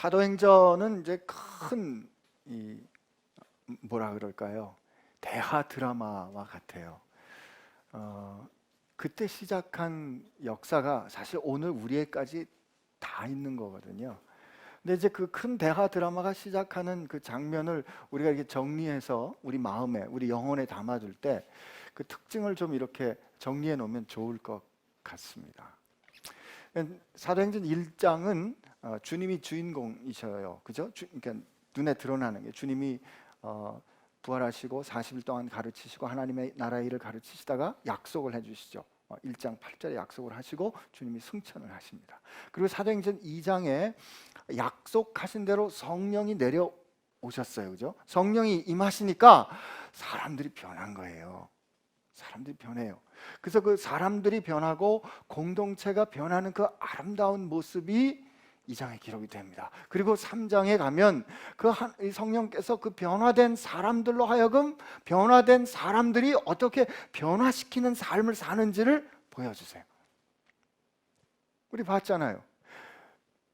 사도행전은 이제 큰 뭐라 그럴까요? 대하 드라마와 같아요. 그때 시작한 역사가 사실 오늘 우리에까지 다 있는 거거든요. 근데 이제 그 큰 대하 드라마가 시작하는 그 장면을 우리가 이렇게 정리해서 우리 마음에, 우리 영혼에 담아둘 때 그 특징을 좀 이렇게 정리해 놓으면 좋을 것 같습니다. 사도행전 1장은 주님이 주인공이셔요. 그죠? 그러니까 눈에 드러나는 게 주님이 부활하시고 40일 동안 가르치시고 하나님의 나라의 일을 가르치시다가 약속을 해주시죠. 1장 8절에 약속을 하시고 주님이 승천을 하십니다. 그리고 사도행전 2장에 약속하신 대로 성령이 내려오셨어요. 그죠? 성령이 임하시니까 사람들이 변한 거예요. 사람들이 변해요. 그래서 그 사람들이 변하고 공동체가 변하는 그 아름다운 모습이 2장에 기록이 됩니다. 그리고 3장에 가면 그 성령께서 그 변화된 사람들로 하여금 변화된 사람들이 어떻게 변화시키는 삶을 사는지를 보여주세요. 우리 봤잖아요.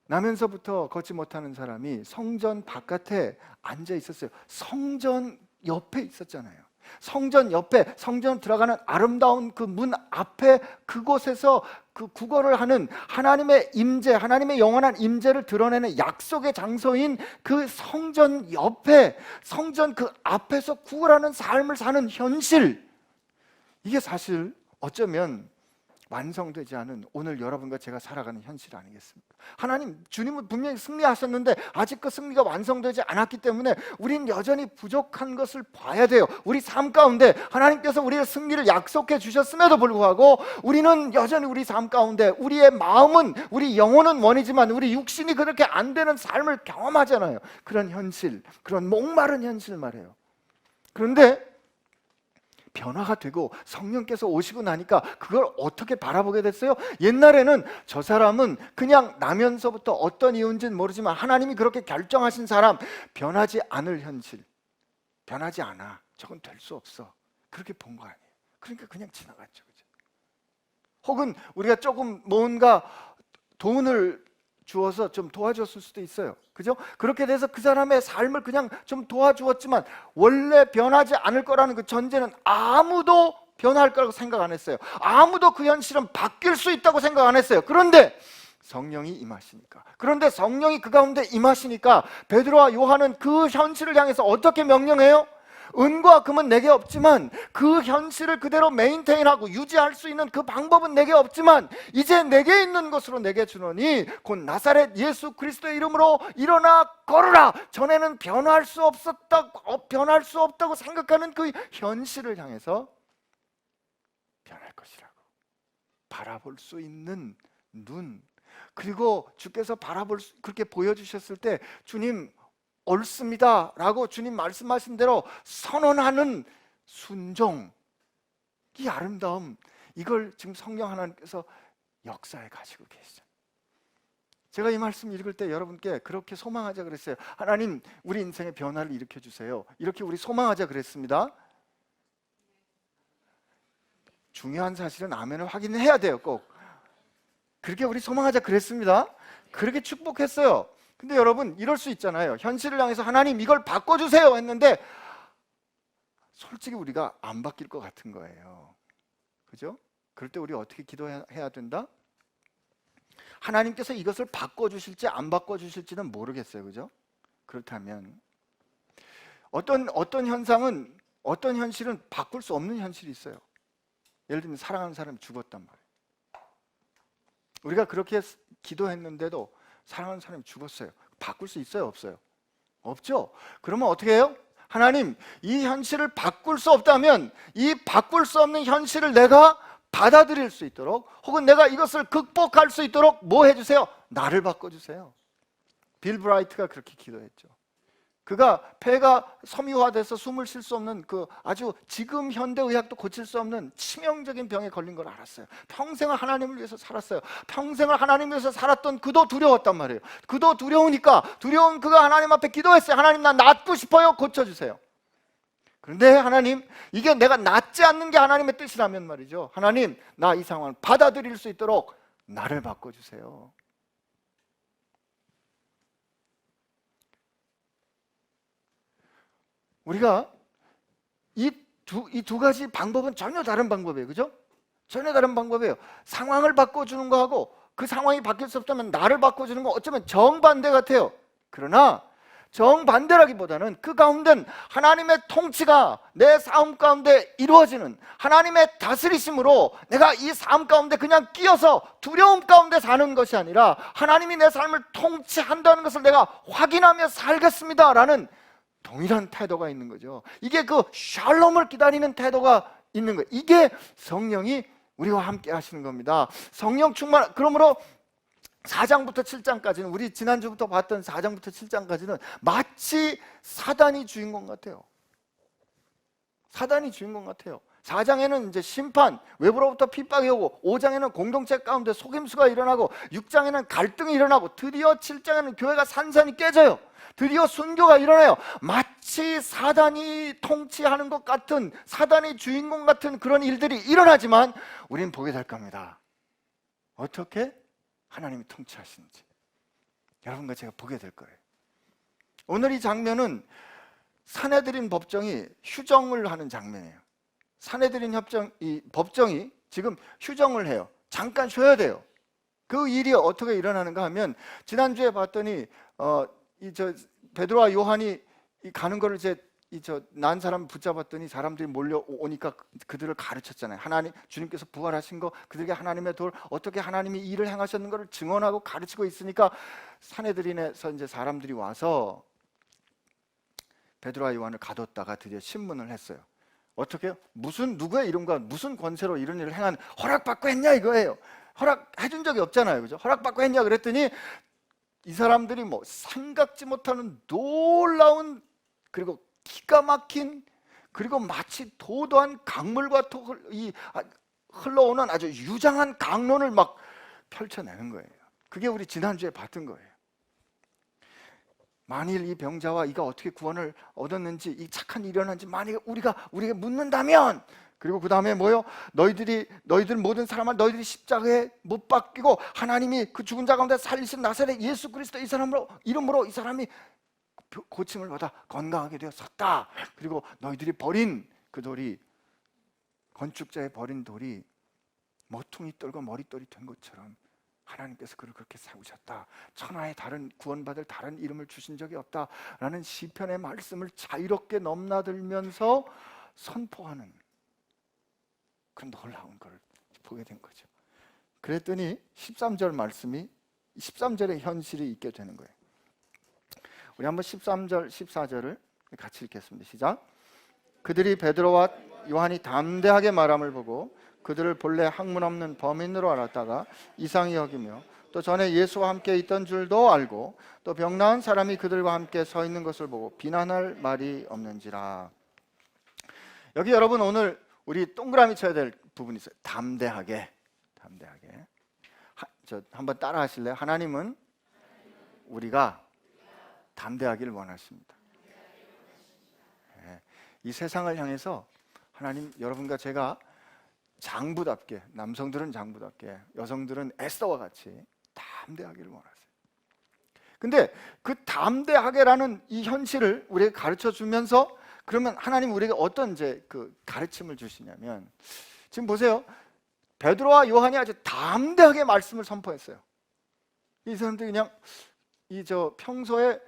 나면서부터 걷지 못하는 사람이 성전 바깥에 앉아 있었어요. 성전 옆에 있었잖아요. 성전 옆에, 성전 들어가는 아름다운 그 문 앞에, 그곳에서 그 구걸을 하는 하나님의 임재, 하나님의 영원한 임재를 드러내는 약속의 장소인 그 성전 옆에, 성전 그 앞에서 구걸하는 삶을 사는 현실, 이게 사실 어쩌면 완성되지 않은 오늘 여러분과 제가 살아가는 현실 아니겠습니까? 하나님, 주님은 분명히 승리하셨는데 아직 그 승리가 완성되지 않았기 때문에 우린 여전히 부족한 것을 봐야 돼요. 우리 삶 가운데 하나님께서 우리의 승리를 약속해 주셨음에도 불구하고 우리는 여전히 우리 삶 가운데 우리의 마음은, 우리 영혼은 원이지만 우리 육신이 그렇게 안 되는 삶을 경험하잖아요. 그런 현실, 그런 목마른 현실 말이에요. 그런데 변화가 되고 성령께서 오시고 나니까 그걸 어떻게 바라보게 됐어요? 옛날에는 저 사람은 그냥 나면서부터 어떤 이유인지는 모르지만 하나님이 그렇게 결정하신 사람, 변하지 않을 현실, 변하지 않아, 저건 될 수 없어, 그렇게 본 거 아니에요. 그러니까 그냥 지나갔죠. 그죠? 혹은 우리가 조금 뭔가 돈을 주어서 좀 도와줬을 수도 있어요. 그죠? 그렇게 돼서 그 사람의 삶을 그냥 좀 도와주었지만 원래 변하지 않을 거라는 그 전제는 아무도 변할 거라고 생각 안 했어요. 아무도 그 현실은 바뀔 수 있다고 생각 안 했어요. 그런데 성령이 임하시니까, 그런데 성령이 그 가운데 임하시니까 베드로와 요한은 그 현실을 향해서 어떻게 명령해요? 은과 금은 내게 없지만 그 현실을 그대로 메인테인하고 유지할 수 있는 그 방법은 내게 없지만 이제 내게 있는 것으로 내게 주노니 곧 나사렛 예수 그리스도의 이름으로 일어나 걸으라. 전에는 변할 수 없다고 생각하는 그 현실을 향해서 변할 것이라고 바라볼 수 있는 눈, 그리고 주께서 그렇게 보여주셨을 때 주님 옳습니다 라고 주님 말씀하신 대로 선언하는 순종, 이 아름다움, 이걸 지금 성령 하나님께서 역사에 가지고 계시죠. 제가 이 말씀 읽을 때 여러분께 그렇게 소망하자 그랬어요. 하나님, 우리 인생의 변화를 일으켜 주세요. 이렇게 우리 소망하자 그랬습니다. 중요한 사실은 아멘을 확인해야 돼요. 꼭 그렇게 우리 소망하자 그랬습니다. 그렇게 축복했어요. 근데 여러분, 이럴 수 있잖아요. 현실을 향해서 하나님 이걸 바꿔주세요 했는데 솔직히 우리가 안 바뀔 것 같은 거예요. 그죠? 그럴 때 우리 어떻게 기도해야 된다? 하나님께서 이것을 바꿔주실지 안 바꿔주실지는 모르겠어요. 그죠? 그렇다면 어떤 현상은, 어떤 현실은 바꿀 수 없는 현실이 있어요. 예를 들면 사랑하는 사람이 죽었단 말이에요. 우리가 그렇게 기도했는데도 사랑하는 사람이 죽었어요. 바꿀 수 있어요? 없어요? 없죠? 그러면 어떻게 해요? 하나님, 이 현실을 바꿀 수 없다면 이 바꿀 수 없는 현실을 내가 받아들일 수 있도록, 혹은 내가 이것을 극복할 수 있도록 뭐 해주세요? 나를 바꿔주세요. 빌 브라이트가 그렇게 기도했죠. 그가 폐가 섬유화돼서 숨을 쉴 수 없는 그 아주 지금 현대의학도 고칠 수 없는 치명적인 병에 걸린 걸 알았어요. 평생을 하나님을 위해서 살았어요. 평생을 하나님을 위해서 살았던 그도 두려웠단 말이에요. 그도 두려우니까, 두려운 그가 하나님 앞에 기도했어요. 하나님, 나 낫고 싶어요. 고쳐주세요. 그런데 하나님, 이게 내가 낫지 않는 게 하나님의 뜻이라면 말이죠. 하나님, 나 이 상황을 받아들일 수 있도록 나를 바꿔주세요. 우리가 이 두 가지 방법은 전혀 다른 방법이에요. 그죠? 전혀 다른 방법이에요. 상황을 바꿔주는 거하고 그 상황이 바뀔 수 없다면 나를 바꿔주는 거 어쩌면 정반대 같아요. 그러나 정반대라기보다는 그 가운데는 하나님의 통치가 내 삶 가운데 이루어지는, 하나님의 다스리심으로 내가 이 삶 가운데 그냥 끼어서 두려움 가운데 사는 것이 아니라 하나님이 내 삶을 통치한다는 것을 내가 확인하며 살겠습니다 라는 동일한 태도가 있는 거죠. 이게 그 샬롬을 기다리는 태도가 있는 거예요. 이게 성령이 우리와 함께 하시는 겁니다. 성령 충만. 그러므로 4장부터 7장까지는, 우리 지난주부터 봤던 4장부터 7장까지는 마치 사단이 주인공 같아요. 사단이 주인공 같아요. 4장에는 이제 심판, 외부로부터 핍박이 오고, 5장에는 공동체 가운데 속임수가 일어나고, 6장에는 갈등이 일어나고, 드디어 7장에는 교회가 산산이 깨져요. 드디어 순교가 일어나요. 마치 사단이 통치하는 것 같은, 사단이 주인공 같은 그런 일들이 일어나지만 우리는 보게 될 겁니다. 어떻게 하나님이 통치하시는지 여러분과 제가 보게 될 거예요. 오늘 이 장면은 사내들인 법정이 휴정을 하는 장면이에요. 사내들인 이 법정이 지금 휴정을 해요. 잠깐 쉬어야 돼요. 그 일이 어떻게 일어나는가 하면, 지난주에 봤더니 베드로와 요한이 가는 거를 난 사람 붙잡았더니 사람들이 몰려오니까 그들을 가르쳤잖아요. 하나님, 주님께서 부활하신 거, 그들에게 하나님의 돌, 어떻게 하나님이 일을 행하셨는 것을 증언하고 가르치고 있으니까 사내들인에서 이제 사람들이 와서 베드로와 요한을 가뒀다가 드디어 신문을 했어요. 어떻게요? 무슨 누구의 이름과 무슨 권세로 이런 일을 행한, 허락받고 했냐 이거예요. 허락해준 적이 없잖아요. 그죠? 허락받고 했냐 그랬더니 이 사람들이 뭐 생각지 못하는 놀라운, 그리고 기가 막힌, 그리고 마치 도도한 강물과 흘러오는 아주 유장한 강론을 막 펼쳐내는 거예요. 그게 우리 지난주에 봤던 거예요. 만일 이 병자와 이가 어떻게 구원을 얻었는지, 이 착한 일이 일어난지 만일 우리에게 묻는다면, 그리고 그 다음에 뭐요? 너희들 모든 사람을 너희들이 십자가에 못 박히고 하나님이 그 죽은 자 가운데 살리신 나사렛 예수 그리스도 이 사람으로, 이름으로 이 사람이 고침을 받아 건강하게 되었었다. 그리고 너희들이 버린 그 돌이, 건축자의 버린 돌이 모퉁이 돌과 머릿돌이 된 것처럼 하나님께서 그를 그렇게 세우셨다. 천하에 다른 구원받을 다른 이름을 주신 적이 없다라는 시편의 말씀을 자유롭게 넘나들면서 선포하는 그런 놀라운 걸 보게 된 거죠. 그랬더니 13절 말씀이, 13절의 현실이 있게 되는 거예요. 우리 한번 13절, 14절을 같이 읽겠습니다. 시작. 그들이 베드로와 요한이 담대하게 말함을 보고 그들을 본래 학문 없는 범인으로 알았다가 이상히 여기며, 또 전에 예수와 함께 있던 줄도 알고, 또 병 나은 사람이 그들과 함께 서 있는 것을 보고 비난할 말이 없는지라. 여기 여러분 오늘 우리 동그라미 쳐야 될 부분이 있어요. 담대하게. 한번 따라 하실래요? 하나님은 우리가 담대하기를 원하십니다. 이 세상을 향해서 하나님, 여러분과 제가 장부답게, 남성들은 장부답게, 여성들은 에스더와 같이 담대하기를 원하세요. 근데 그 담대하게라는 이 현실을 우리에게 가르쳐 주면서, 그러면 하나님 우리에게 어떤 그 가르침을 주시냐면, 지금 보세요. 베드로와 요한이 아주 담대하게 말씀을 선포했어요. 이 사람들이 그냥 평소에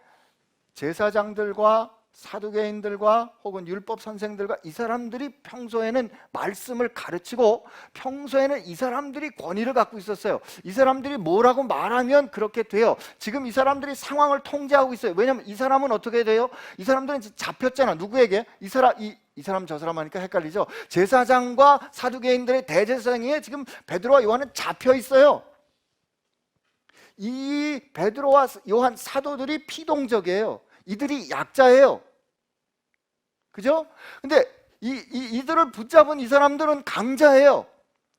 제사장들과 사두개인들과 혹은 율법 선생들과 이 사람들이 평소에는 말씀을 가르치고, 평소에는 이 사람들이 권위를 갖고 있었어요. 이 사람들이 뭐라고 말하면 그렇게 돼요. 지금 이 사람들이 상황을 통제하고 있어요. 왜냐하면 이 사람은 어떻게 돼요? 이 사람들은 잡혔잖아. 누구에게? 이 사람 저 사람 하니까 헷갈리죠. 제사장과 사두개인들의 대제사장에 지금 베드로와 요한은 잡혀 있어요. 이 베드로와 요한 사도들이 피동적이에요. 이들이 약자예요. 그죠? 근데 이들을 붙잡은 이 사람들은 강자예요.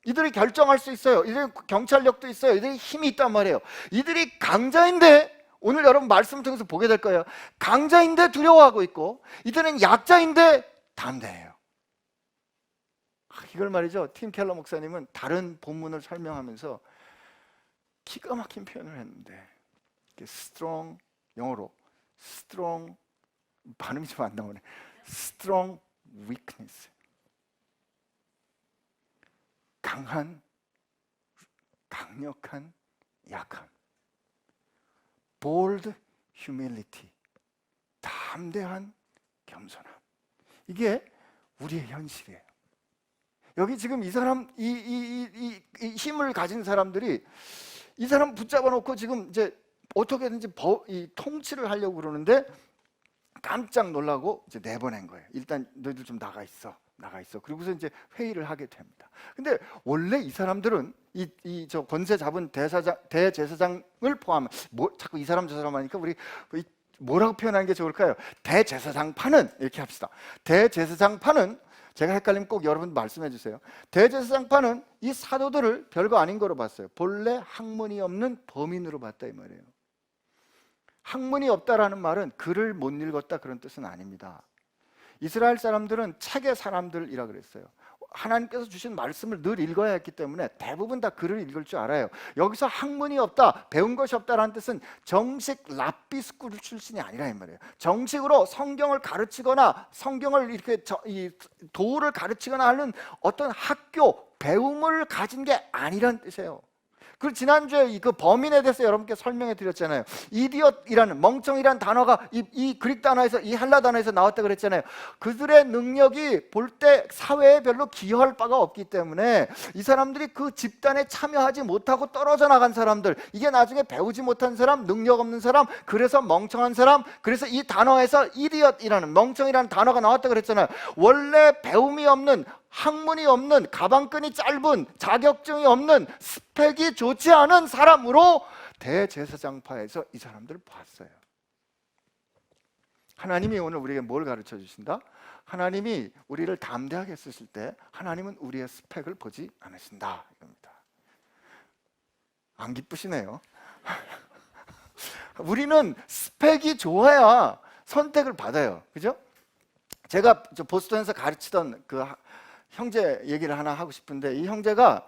이들이 결정할 수 있어요. 이들이 경찰력도 있어요. 이들이 힘이 있단 말이에요. 이들이 강자인데, 오늘 여러분 말씀을 통해서 보게 될 거예요. 강자인데 두려워하고 있고, 이들은 약자인데 담대해요. 이걸 말이죠, 팀 켈러 목사님은 다른 본문을 설명하면서 기가 막힌 표현을 했는데, strong, 영어로 strong, 발음이 좀 안 나오네. strong weakness. 강력한 약함. bold humility. 담대한 겸손함. 이게 우리의 현실이에요. 여기 지금 이 사람, 이 힘을 가진 사람들이 이 사람 붙잡아 놓고 지금 이제 어떻게든지 이 통치를 하려고 그러는데 깜짝 놀라고 이제 내보낸 거예요. 일단 너희들 좀 나가 있어. 그리고서 이제 회의를 하게 됩니다. 근데 원래 이 사람들은 저 권세 잡은 대제사장을 포함한 자꾸 이 사람 저 사람 하니까 우리 뭐라고 표현하는 게 좋을까요? 대제사장파는 이렇게 합시다. 대제사장파는 제가 헷갈리면 꼭 여러분 말씀해 주세요. 대제사장파는 이 사도들을 별거 아닌 거로 봤어요. 본래 학문이 없는 범인으로 봤다 이 말이에요. 학문이 없다라는 말은 글을 못 읽었다 그런 뜻은 아닙니다. 이스라엘 사람들은 책의 사람들이라 그랬어요. 하나님께서 주신 말씀을 늘 읽어야 했기 때문에 대부분 다 글을 읽을 줄 알아요. 여기서 학문이 없다, 배운 것이 없다라는 뜻은 정식 랍비 스쿨 출신이 아니라 이 말이에요. 정식으로 성경을 가르치거나 성경을 이렇게 도를 가르치거나 하는 어떤 학교, 배움을 가진 게 아니란 뜻이에요. 그리고 지난주에 그 범인에 대해서 여러분께 설명해 드렸잖아요. 이디엇이라는 멍청이라는 단어가 이 그릭 단어에서, 이 헬라 단어에서 나왔다 그랬잖아요. 그들의 능력이 볼 때 사회에 별로 기여할 바가 없기 때문에 이 사람들이 그 집단에 참여하지 못하고 떨어져 나간 사람들, 이게 나중에 배우지 못한 사람, 능력 없는 사람, 그래서 멍청한 사람, 그래서 이 단어에서 이디엇이라는 멍청이라는 단어가 나왔다 그랬잖아요. 원래 배움이 없는, 학문이 없는, 가방끈이 짧은, 자격증이 없는, 스펙이 좋지 않은 사람으로 대제사장파에서 이 사람들을 봤어요. 하나님이 오늘 우리에게 뭘 가르쳐 주신다? 하나님이 우리를 담대하게 쓰실 때 하나님은 우리의 스펙을 보지 않으신다 이겁니다. 안 기쁘시네요. 우리는 스펙이 좋아야 선택을 받아요. 그죠? 제가 보스턴에서 가르치던 그 형제 얘기를 하나 하고 싶은데, 이 형제가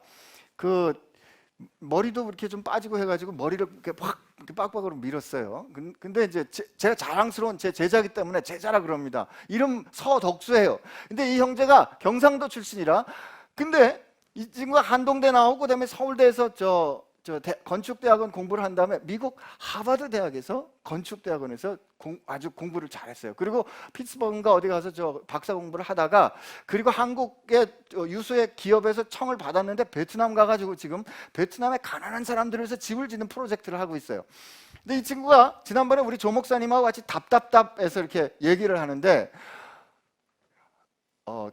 그 머리도 이렇게 좀 빠지고 해가지고 머리를 이렇게 확 이렇게 빡빡으로 밀었어요. 근데 이제 제가 자랑스러운 제 제자이기 때문에 제자라 그럽니다. 이름 서덕수예요. 근데 이 형제가 경상도 출신이라, 근데 이 친구가 한동대 나오고 그다음에 서울대에서 건축대학원 공부를 한 다음에 미국 하버드 대학에서 건축대학원에서 아주 공부를 잘했어요. 그리고 피츠버그인가 어디 가서 박사 공부를 하다가, 그리고 한국의 유수의 기업에서 청을 받았는데 베트남 가가지고 지금 베트남의 가난한 사람들을 위해서 집을 짓는 프로젝트를 하고 있어요. 근데 이 친구가 지난번에 우리 조 목사님하고 같이 답답해서 이렇게 얘기를 하는데,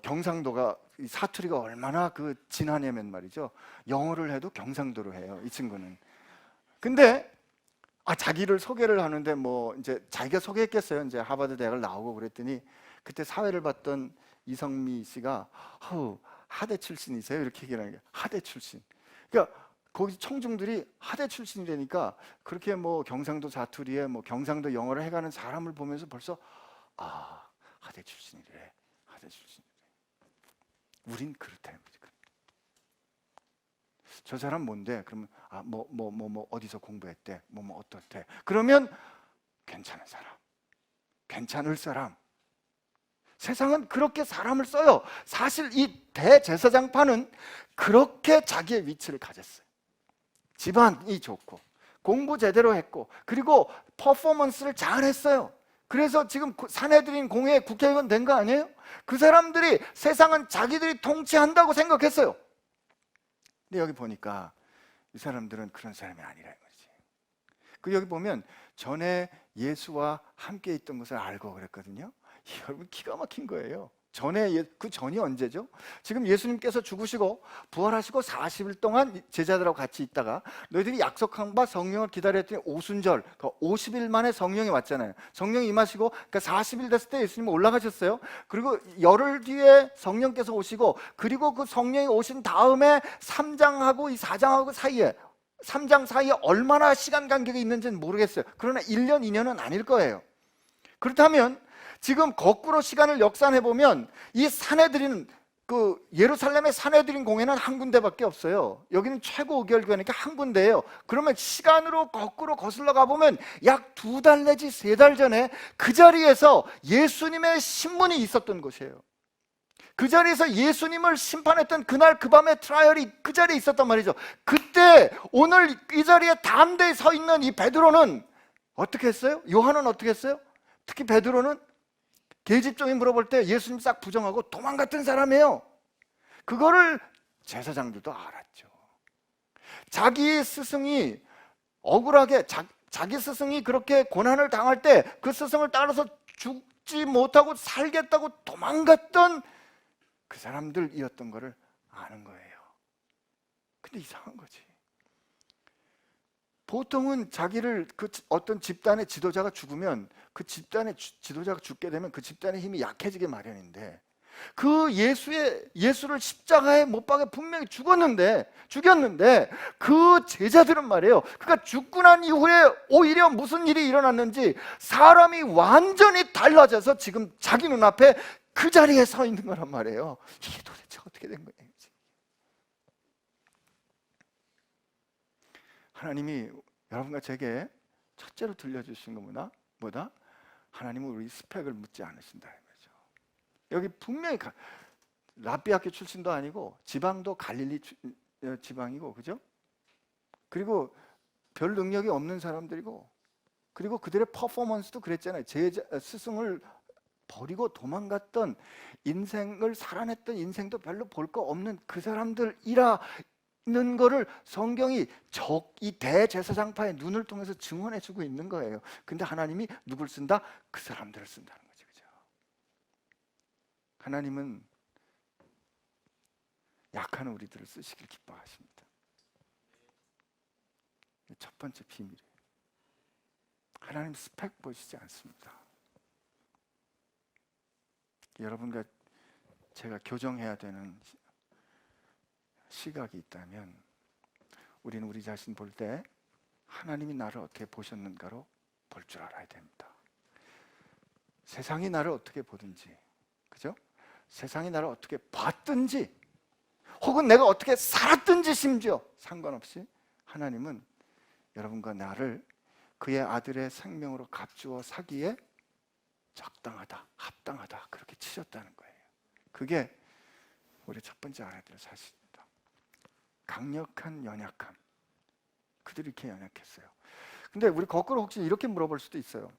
경상도가 사투리가 얼마나 그 진하냐면 말이죠. 영어를 해도 경상도로 해요, 이 친구는. 근데 자기를 소개를 하는데 뭐 이제 자기가 소개했겠어요. 이제 하버드 대학을 나오고 그랬더니 그때 사회를 봤던 이성미 씨가 하대 출신이세요? 이렇게 얘기를 하는 게, 하대 출신. 그러니까 거기 청중들이 하대 출신이라니까 그렇게 뭐 경상도 사투리에 뭐 경상도 영어를 해가는 사람을 보면서 벌써 하대 출신이래. 하대 출신. 우린 그렇다. 저 사람 뭔데? 그러면 뭐 어디서 공부했대? 뭐 어떻대? 그러면 괜찮은 사람, 괜찮을 사람. 세상은 그렇게 사람을 써요. 사실 이 대제사장파는 그렇게 자기의 위치를 가졌어요. 집안이 좋고 공부 제대로 했고 그리고 퍼포먼스를 잘했어요. 그래서 지금 사내들인 공회 국회의원 된 거 아니에요? 그 사람들이 세상은 자기들이 통치한다고 생각했어요. 근데 여기 보니까 이 사람들은 그런 사람이 아니라 이거지. 그 여기 보면 전에 예수와 함께 있던 것을 알고 그랬거든요. 여러분 기가 막힌 거예요. 그 전이 언제죠? 지금 예수님께서 죽으시고 부활하시고 40일 동안 제자들하고 같이 있다가 너희들이 약속한 바 성령을 기다렸더니 오순절, 50일 만에 성령이 왔잖아요. 성령이 임하시고 그러니까 40일 됐을 때 예수님이 올라가셨어요. 그리고 열흘 뒤에 성령께서 오시고, 그리고 그 성령이 오신 다음에 3장하고 이 4장하고 사이에 3장 사이에 얼마나 시간 간격이 있는지는 모르겠어요. 그러나 1년, 2년은 아닐 거예요. 그렇다면 지금 거꾸로 시간을 역산해 보면 이 사내들인 그 예루살렘의 사내들인 공회는 한 군데밖에 없어요. 여기는 최고 의결교회니까 한 군데예요. 그러면 시간으로 거꾸로 거슬러 가보면 약 2달 내지 3달 전에 그 자리에서 예수님의 신문이 있었던 곳이에요. 그 자리에서 예수님을 심판했던 그날 그 밤의 트라이얼이 그 자리에 있었단 말이죠. 그때 오늘 이 자리에 담대히 서 있는 이 베드로는 어떻게 했어요? 요한은 어떻게 했어요? 특히 베드로는 계집종이 물어볼 때 예수님 싹 부정하고 도망갔던 사람이에요. 그거를 제사장들도 알았죠. 자기 스승이 억울하게 자기 스승이 그렇게 고난을 당할 때 그 스승을 따라서 죽지 못하고 살겠다고 도망갔던 그 사람들이었던 거를 아는 거예요. 근데 이상한 거지. 보통은 자기를 그 어떤 집단의 지도자가 죽으면 그 집단의 지도자가 죽게 되면 그 집단의 힘이 약해지게 마련인데 그 예수를 십자가에 못 박아 분명히 죽였는데 그 제자들은 말이에요. 그러니까 죽고 난 이후에 오히려 무슨 일이 일어났는지 사람이 완전히 달라져서 지금 자기 눈앞에 그 자리에 서 있는 거란 말이에요. 이게 도대체 어떻게 된 거예요? 하나님이 여러분과 제게 첫째로 들려주신 것보다 하나님은 우리 스펙을 묻지 않으신다 이거죠. 여기 분명히 랍비 학교 출신도 아니고 지방도 갈릴리 지방이고, 그죠? 그리고 별 능력이 없는 사람들이고, 그리고 그들의 퍼포먼스도 그랬잖아요. 스승을 버리고 도망갔던 인생을 살아냈던 인생도 별로 볼 거 없는 그 사람들이라 있는 거를 성경이 이 대제사장파의 눈을 통해서 증언해주고 있는 거예요. 근데 하나님이 누굴 쓴다? 그 사람들을 쓴다는 거죠. 그죠? 하나님은 약한 우리들을 쓰시길 기뻐하십니다. 첫 번째 비밀이에요. 하나님 스펙 보시지 않습니다. 여러분과 제가 교정해야 되는 시각이 있다면 우리는 우리 자신 볼 때 하나님이 나를 어떻게 보셨는가로 볼 줄 알아야 됩니다. 세상이 나를 어떻게 보든지, 그죠? 세상이 나를 어떻게 봤든지 혹은 내가 어떻게 살았든지 심지어 상관없이 하나님은 여러분과 나를 그의 아들의 생명으로 값주어 사기에 적당하다, 합당하다 그렇게 치셨다는 거예요. 그게 우리 첫 번째 알아야 될 사실입니다. 강력한 연약함. 그들이 이렇게 연약했어요. 근데 우리 거꾸로 혹시 이렇게 물어볼 수도 있어요.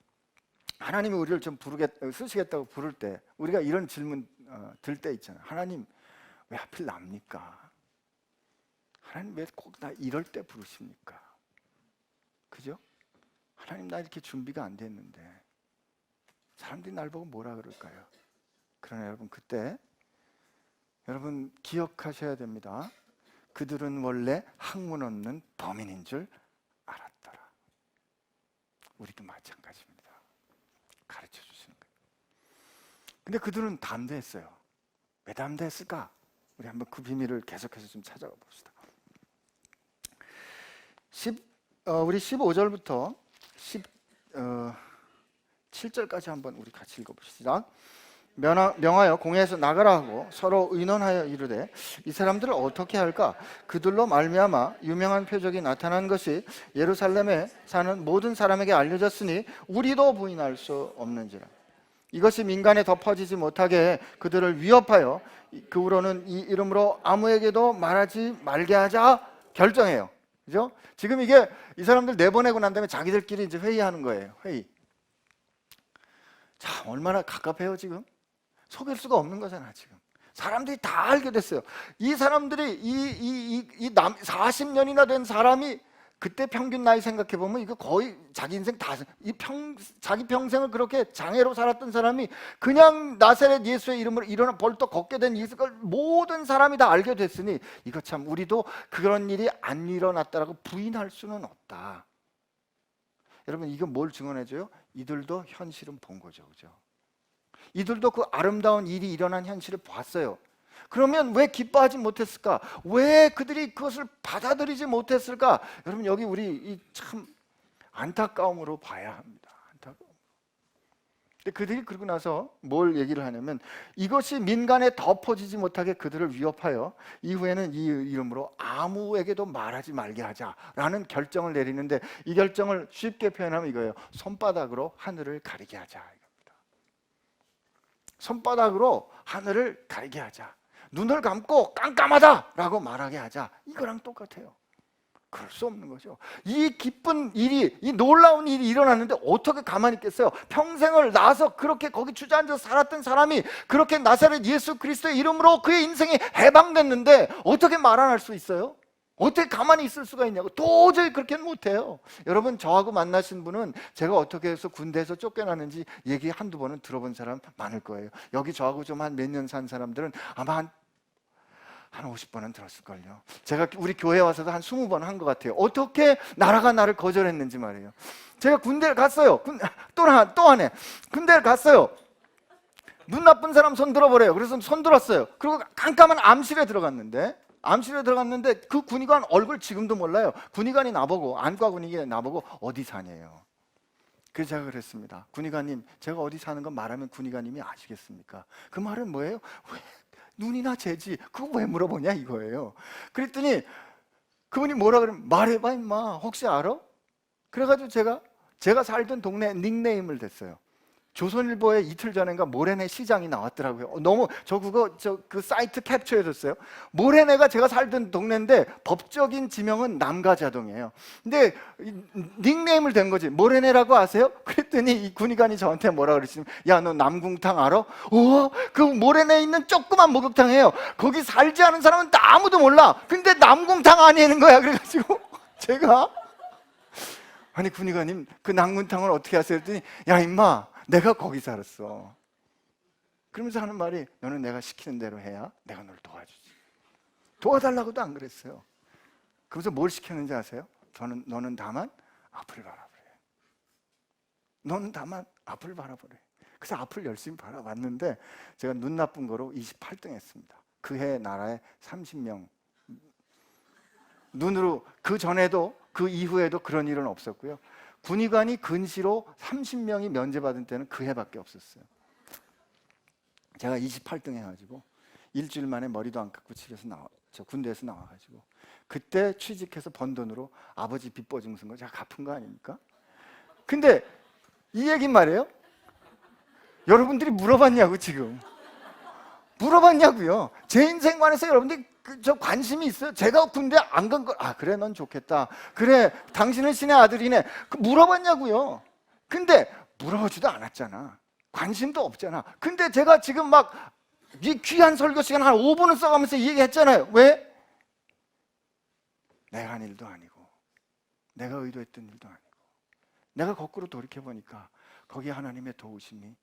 하나님이 우리를 좀 쓰시겠다고 부를 때 우리가 이런 질문 들 때 있잖아요. 하나님 왜 하필 납니까? 하나님 왜 꼭 나 이럴 때 부르십니까? 그죠? 하나님 나 이렇게 준비가 안 됐는데 사람들이 날 보고 뭐라 그럴까요? 그러나 여러분 그때 여러분 기억하셔야 됩니다. 그들은 원래 학문 없는 범인인 줄 알았더라. 우리도 마찬가지입니다. 가르쳐 주시는 거예요. 근데 그들은 담대했어요. 왜 담대했을까? 우리 한번 그 비밀을 계속해서 좀 찾아가 봅시다. 우리 15절부터 17절까지 한번 우리 같이 읽어봅시다. 명하여 공회에서 나가라 하고 서로 의논하여 이르되 이 사람들을 어떻게 할까? 그들로 말미암아 유명한 표적이 나타난 것이 예루살렘에 사는 모든 사람에게 알려졌으니 우리도 부인할 수 없는지라. 이것이 민간에 덮어지지 못하게 그들을 위협하여 그 후로는 이 이름으로 아무에게도 말하지 말게 하자 결정해요. 그죠? 지금 이게 이 사람들 내보내고 난 다음에 자기들끼리 이제 회의하는 거예요. 회의. 자, 얼마나 갑갑해요 지금? 속일 수가 없는 거잖아 지금. 사람들이 다 알게 됐어요. 이 사람들이 40년이나 된 사람이 그때 평균 나이 생각해 보면 이거 거의 자기 인생 자기 평생을 그렇게 장애로 살았던 사람이 그냥 나사렛 예수의 이름으로 일어나 벌떡 걷게 된 이걸 모든 사람이 다 알게 됐으니 이거 참 우리도 그런 일이 안 일어났다라고 부인할 수는 없다. 여러분 이거 뭘 증언해줘요? 이들도 현실은 본 거죠, 그죠? 이들도 그 아름다운 일이 일어난 현실을 봤어요. 그러면 왜 기뻐하지 못했을까? 왜 그들이 그것을 받아들이지 못했을까? 여러분 여기 우리 참 안타까움으로 봐야 합니다. 안타까움. 근데 그들이 그러고 나서 뭘 얘기를 하냐면 이것이 민간에 덮어지지 못하게 그들을 위협하여 이후에는 이 이름으로 아무에게도 말하지 말게 하자라는 결정을 내리는데, 이 결정을 쉽게 표현하면 이거예요. 손바닥으로 하늘을 가리게 하자 이겁니다. 손바닥으로 하늘을 가리게 하자, 눈을 감고 깜깜하다라고 말하게 하자, 이거랑 똑같아요. 그럴 수 없는 거죠. 이 기쁜 일이, 이 놀라운 일이 일어났는데 어떻게 가만히 있겠어요? 평생을 나서 그렇게 거기 주저앉아 살았던 사람이 그렇게 나사렛 예수 그리스도의 이름으로 그의 인생이 해방됐는데 어떻게 말 안 할 수 있어요? 어떻게 가만히 있을 수가 있냐고. 도저히 그렇게는 못해요. 여러분, 저하고 만나신 분은 제가 어떻게 해서 군대에서 쫓겨나는지 얘기 한두 번은 들어본 사람 많을 거예요. 여기 저하고 좀 한 몇 년 산 사람들은 아마 한 50번은 들었을걸요. 제가 우리 교회 와서도 한 20번 한 것 같아요. 어떻게 나라가 나를 거절했는지 말이에요. 제가 군대를 갔어요. 또 하네. 군대를 갔어요. 눈 나쁜 사람 손 들어보래요. 그래서 손 들었어요. 그리고 깜깜한 암실에 들어갔는데 그 군의관 얼굴 지금도 몰라요. 군의관이 나보고, 안과 군의관이 나보고 어디 사냐요. 그래서 제가 그랬습니다. 군의관님, 제가 어디 사는 건 말하면 군의관님이 아시겠습니까? 그 말은 뭐예요? 왜 눈이나 재지, 그거 왜 물어보냐 이거예요. 그랬더니 그분이 뭐라 그러면, 말해봐 임마, 혹시 알아? 그래가지고 제가 살던 동네 닉네임을 댔어요. 조선일보에 이틀 전인가 모래내 시장이 나왔더라고요. 너무 그 사이트 캡처해줬어요. 모래내가 제가 살던 동네인데 법적인 지명은 남가자동이에요. 근데 닉네임을 댄 거지. 모래내라고 아세요? 그랬더니 이 군의관이 저한테 뭐라 그러시면, 야, 너 남궁탕 알아? 그 모래내에 있는 조그만 목욕탕이에요. 거기 살지 않은 사람은 아무도 몰라. 근데 남궁탕 아니는 거야. 그래가지고 제가, 아니 군의관님, 그 남궁탕을 어떻게 하세요? 그랬더니, 야 임마, 내가 거기 살았어. 그러면서 하는 말이, 너는 내가 시키는 대로 해야 내가 널 도와주지. 도와달라고도 안 그랬어요. 그러면서 뭘 시켰는지 아세요? 너는 다만 앞을 바라보래. 너는 다만 앞을 바라보래. 그래서 앞을 열심히 바라봤는데 제가 눈 나쁜 거로 28등 했습니다. 그 해 나라에 30명. 눈으로, 그 전에도 그 이후에도 그런 일은 없었고요. 군의관이 근시로 30명이 면제받은 때는 그 해밖에 없었어요. 제가 28등 해가지고 일주일 만에 머리도 안 깎고 군대에서 나와가지고 그때 취직해서 번 돈으로 아버지 빚 보증 쓴 거 제가 갚은 거 아닙니까? 근데 이 얘긴 말이에요. 여러분들이 물어봤냐고, 지금 물어봤냐고요. 제 인생 관해서 여러분들이 저 관심이 있어요? 제가 군대 안 간 거, 그래 넌 좋겠다, 그래 당신은 신의 아들이네, 물어봤냐고요. 근데 물어보지도 않았잖아. 관심도 없잖아. 근데 제가 지금 막 이 귀한 설교 시간 한 5분을 써가면서 얘기했잖아요. 왜? 내가 한 일도 아니고 내가 의도했던 일도 아니고 내가 거꾸로 돌이켜보니까 거기에 하나님의 도우심이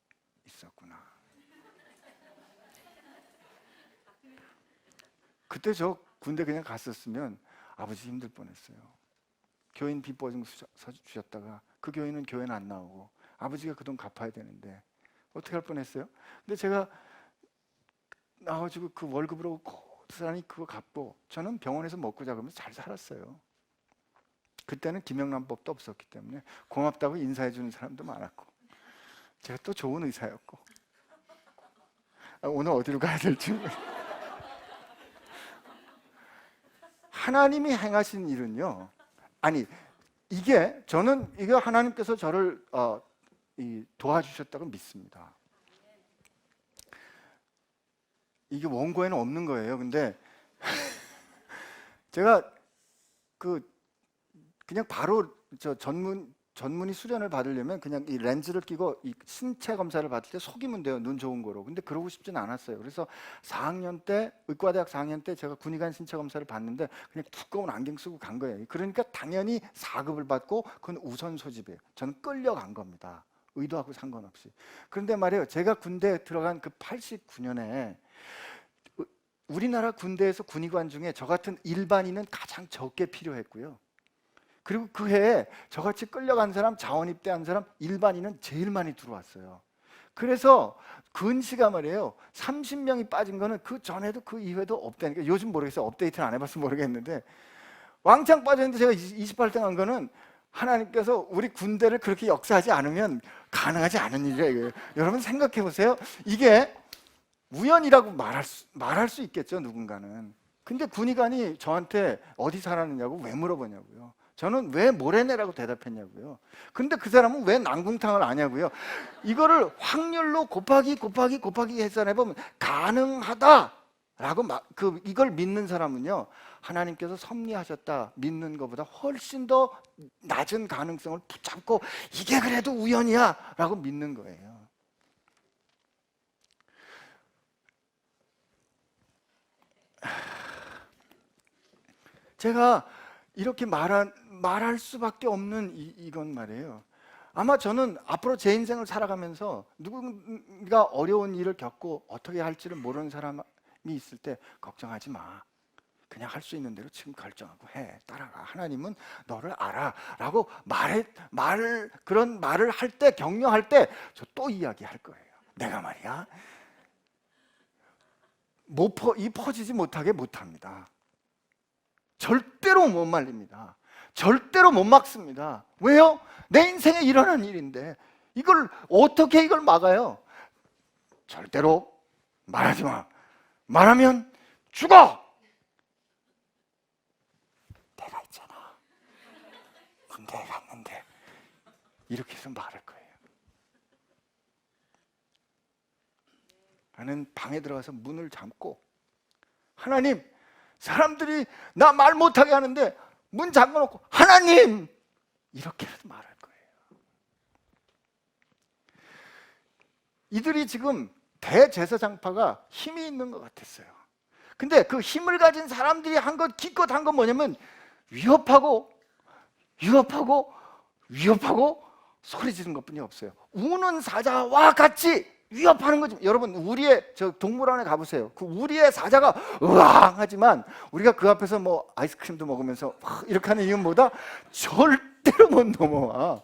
있었구나. 그때 저 군대 그냥 갔었으면 아버지 힘들 뻔했어요. 교인 빚 보증 주셨다가 그 교인은 교회는 안 나오고 아버지가 그 돈 갚아야 되는데 어떻게 할 뻔했어요? 근데 제가 나와가지고 그 월급으로 고스란히 그거 갚고 저는 병원에서 먹고 자면서 잘 살았어요. 그때는 김영란법도 없었기 때문에 고맙다고 인사해 주는 사람도 많았고 제가 또 좋은 의사였고 오늘 어디로 가야 될지 하나님이 행하신 일은요, 저는 이게 하나님께서 저를 도와주셨다고 믿습니다. 이게 원고에는 없는 거예요. 근데 제가 그냥 바로 전문의 수련을 받으려면 그냥 이 렌즈를 끼고 이 신체 검사를 받을 때 속이면 돼요. 눈 좋은 거로. 근데 그러고 싶진 않았어요. 그래서 4학년 때, 의과대학 4학년 때 제가 군의관 신체 검사를 받는데 그냥 두꺼운 안경 쓰고 간 거예요. 그러니까 당연히 4급을 받고 그건 우선 소집이에요. 저는 끌려간 겁니다. 의도하고 상관없이. 그런데 말이에요, 제가 군대에 들어간 그 89년에 우리나라 군대에서 군의관 중에 저 같은 일반인은 가장 적게 필요했고요. 그리고 그 해에 저같이 끌려간 사람, 자원 입대한 사람, 일반인은 제일 많이 들어왔어요. 그래서 근시가 말이에요, 30명이 빠진 거는 그 전에도 그 이후에도 없다니까. 요즘 모르겠어요. 업데이트를 안 해봐서 모르겠는데 왕창 빠졌는데 제가 28등 한 거는 하나님께서 우리 군대를 그렇게 역사하지 않으면 가능하지 않은 일이에요. 여러분 생각해 보세요. 이게 우연이라고 말할 수 있겠죠, 누군가는. 근데 군의관이 저한테 어디 살았느냐고 왜 물어보냐고요. 저는 왜 모래내라고 대답했냐고요. 근데 그 사람은 왜 난궁탕을 아냐고요. 이거를 확률로 곱하기 해산해보면 가능하다라고 이걸 믿는 사람은요, 하나님께서 섭리하셨다 믿는 것보다 훨씬 더 낮은 가능성을 붙잡고 이게 그래도 우연이야 라고 믿는 거예요. 제가 이렇게 말할 수밖에 없는 이건 말이에요. 아마 저는 앞으로 제 인생을 살아가면서 누군가 어려운 일을 겪고 어떻게 할지를 모르는 사람이 있을 때 걱정하지 마. 그냥 할 수 있는 대로 지금 결정하고 해. 따라가. 하나님은 너를 알아. 라고 그런 말을 할 때, 격려할 때 저 또 이야기할 거예요. 내가 말이야. 퍼지지 못하게 못합니다. 절대로 못 말립니다. 절대로 못 막습니다. 왜요? 내 인생에 일어난 일인데 이걸 어떻게 막아요? 절대로 말하지 마. 말하면 죽어. 내가 있잖아. 군대에 갔는데 이렇게 해서 말할 거예요. 나는 방에 들어가서 문을 잠고 하나님, 사람들이 나 말 못하게 하는데 문 잠궈놓고 하나님! 이렇게라도 말할 거예요. 이들이 지금 대제사장파가 힘이 있는 것 같았어요. 근데 그 힘을 가진 사람들이 기껏 한 건 뭐냐면 위협하고 소리 지르는 것뿐이 없어요. 우는 사자와 같이 위협하는 거죠. 여러분, 우리의 동물원에 가보세요. 그 우리의 사자가 으앙하지만 우리가 그 앞에서 뭐 아이스크림도 먹으면서 이렇게 하는 이유보다 절대로 못 넘어와.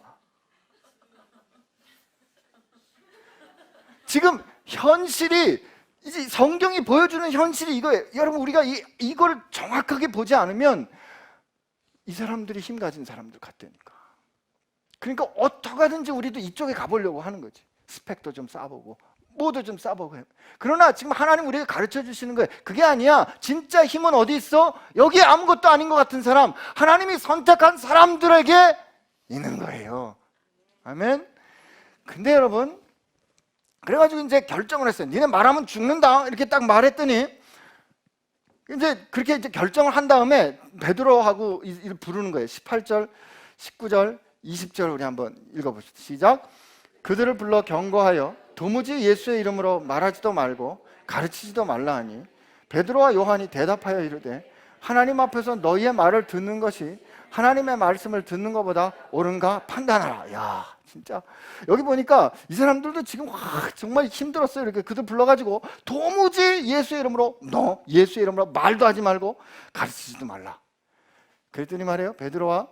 지금 현실이, 이제 성경이 보여주는 현실이 이거예요. 여러분, 우리가 이걸 정확하게 보지 않으면 이 사람들이 힘 가진 사람들 같다니까. 그러니까 어떻게 하든지 우리도 이쪽에 가보려고 하는 거지. 스펙도 좀 쌓아보고 뭐도 좀 쌓아보고. 그러나 지금 하나님 우리에게 가르쳐 주시는 거예요. 그게 아니야. 진짜 힘은 어디 있어? 여기 아무것도 아닌 것 같은 사람, 하나님이 선택한 사람들에게 있는 거예요. 아멘. 근데 여러분, 그래가지고 이제 결정을 했어요. 니네 말하면 죽는다 이렇게 딱 말했더니 이제 그렇게 이제 결정을 한 다음에 베드로하고 부르는 거예요. 18절, 19절, 20절 우리 한번 읽어보시죠. 시작. 그들을 불러 경고하여 도무지 예수의 이름으로 말하지도 말고 가르치지도 말라 하니 베드로와 요한이 대답하여 이르되 하나님 앞에서 너희의 말을 듣는 것이 하나님의 말씀을 듣는 것보다 옳은가 판단하라. 야, 진짜 여기 보니까 이 사람들도 지금 정말 힘들었어요. 이렇게 그들 불러가지고 도무지 예수의 이름으로 말도 하지 말고 가르치지도 말라. 그랬더니 말이에요, 베드로와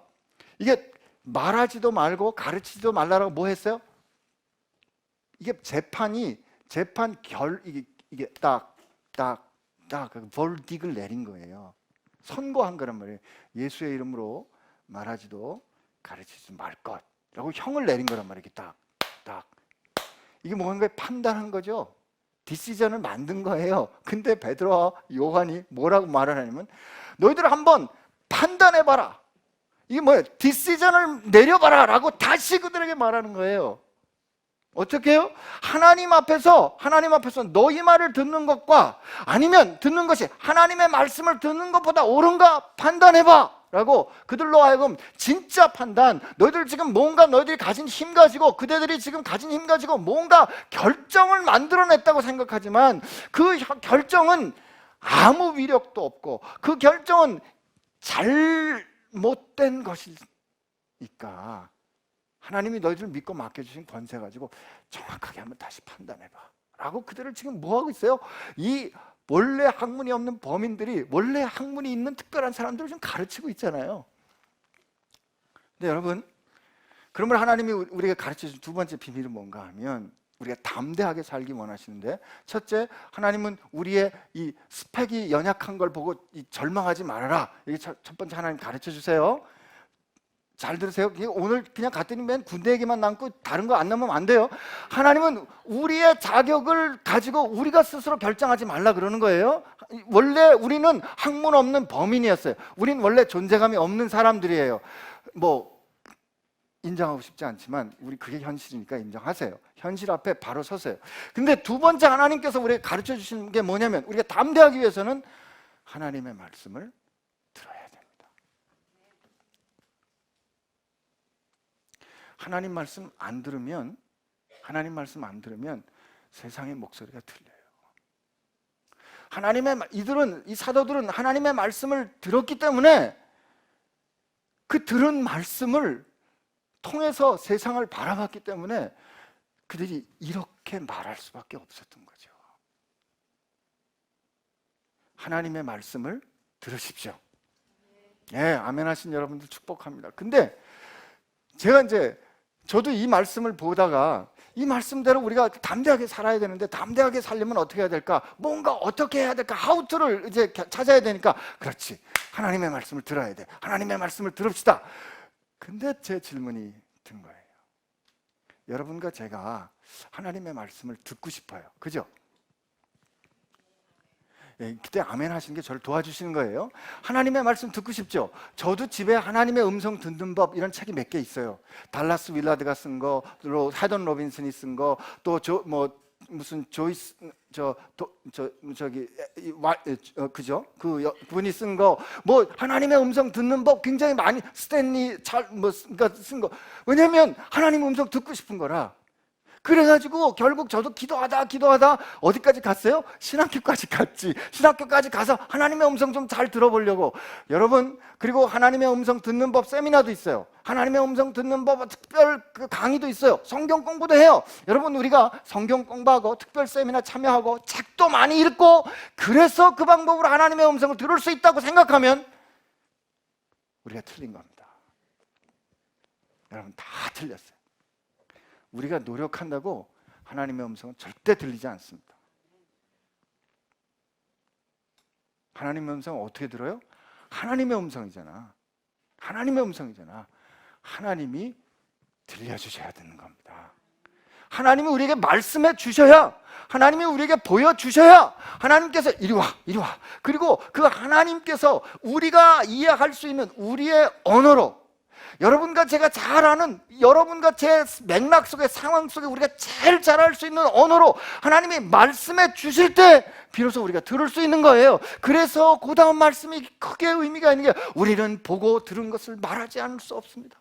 이게 말하지도 말고 가르치지도 말라라고 뭐 했어요? 이게 이게 딱 벌딕을 내린 거예요. 선고한 거란 말이에요. 예수의 이름으로 말하지도 가르치지 말 것라고 형을 내린 거란 말이에요. 딱 이게 뭔가 판단한 거죠. 디시전을 만든 거예요. 근데 베드로와 요한이 뭐라고 말을 하냐면 너희들 한번 판단해봐라. 이게 뭐예요? 디시전을 내려봐라 라고 다시 그들에게 말하는 거예요. 어떻게 해요? 하나님 앞에서 너희 말을 듣는 것과 아니면 듣는 것이 하나님의 말씀을 듣는 것보다 옳은가 판단해봐 라고 그들로 하여금 진짜 판단, 너희들 지금 뭔가 너희들이 가진 힘 가지고 그대들이 지금 가진 힘 가지고 뭔가 결정을 만들어냈다고 생각하지만 그 결정은 아무 위력도 없고 그 결정은 잘못된 것이니까 하나님이 너희들을 믿고 맡겨주신 권세 가지고 정확하게 한번 다시 판단해봐 라고 그들을 지금 뭐하고 있어요? 이 원래 학문이 없는 범인들이 원래 학문이 있는 특별한 사람들을 좀 가르치고 있잖아요. 근데 여러분, 그러면 하나님이 우리에게 가르쳐준 두 번째 비밀은 뭔가 하면 우리가 담대하게 살기 원하시는데, 첫째, 하나님은 우리의 이 스펙이 연약한 걸 보고 절망하지 말아라. 이게 첫 번째 하나님 가르쳐 주세요. 잘 들으세요. 오늘 그냥 갔더니 맨 군대 얘기만 남고 다른 거 안 남으면 안 돼요. 하나님은 우리의 자격을 가지고 우리가 스스로 결정하지 말라 그러는 거예요. 원래 우리는 학문 없는 범인이었어요. 우린 원래 존재감이 없는 사람들이에요. 뭐 인정하고 싶지 않지만 우리 그게 현실이니까 인정하세요. 현실 앞에 바로 서세요. 근데 두 번째 하나님께서 우리에게 가르쳐 주시는 게 뭐냐면, 우리가 담대하기 위해서는 하나님의 말씀을 들어야 됩니다. 하나님 말씀 안 들으면 세상의 목소리가 들려요. 이 사도들은 하나님의 말씀을 들었기 때문에 그 들은 말씀을 통해서 세상을 바라봤기 때문에 그들이 이렇게 말할 수밖에 없었던 거죠. 하나님의 말씀을 들으십시오. 예, 아멘 하신 여러분들 축복합니다. 근데 저도 이 말씀을 보다가 이 말씀대로 우리가 담대하게 살아야 되는데, 담대하게 살려면 어떻게 해야 될까? 뭔가 어떻게 해야 될까? 하우투를 이제 찾아야 되니까, 그렇지, 하나님의 말씀을 들어야 돼. 하나님의 말씀을 들읍시다. 근데 제 질문이 든 거예요. 여러분과 제가 하나님의 말씀을 듣고 싶어요. 그죠? 예, 그때 아멘 하시는 게 저를 도와주시는 거예요. 하나님의 말씀 듣고 싶죠? 저도 집에 하나님의 음성 듣는 법 이런 책이 몇 개 있어요. 달라스 윌라드가 쓴 거, 또 하던 로빈슨이 쓴 거, 또 무슨 조이스 그분이 쓴 거, 뭐 하나님의 음성 듣는 법 굉장히 많이, 스탠리 쓴 거. 왜냐하면 하나님 음성 듣고 싶은 거라. 그래가지고 결국 저도 기도하다 어디까지 갔어요? 신학교까지 갔지. 신학교까지 가서 하나님의 음성 좀 잘 들어보려고. 여러분, 그리고 하나님의 음성 듣는 법 세미나도 있어요. 하나님의 음성 듣는 법 특별 강의도 있어요. 성경 공부도 해요. 여러분, 우리가 성경 공부하고 특별 세미나 참여하고 책도 많이 읽고, 그래서 그 방법으로 하나님의 음성을 들을 수 있다고 생각하면 우리가 틀린 겁니다. 여러분, 다 틀렸어요. 우리가 노력한다고 하나님의 음성은 절대 들리지 않습니다. 하나님의 음성은 어떻게 들어요? 하나님의 음성이잖아. 하나님이 들려주셔야 되는 겁니다. 하나님이 우리에게 말씀해 주셔야, 하나님이 우리에게 보여주셔야, 하나님께서 이리 와. 그리고 그 하나님께서 우리가 이해할 수 있는 우리의 언어로, 여러분과 제가 잘 아는, 여러분과 제 맥락 속의 상황 속에 우리가 제일 잘 알 수 있는 언어로 하나님이 말씀해 주실 때 비로소 우리가 들을 수 있는 거예요. 그래서 그 다음 말씀이 크게 의미가 있는 게, 우리는 보고 들은 것을 말하지 않을 수 없습니다.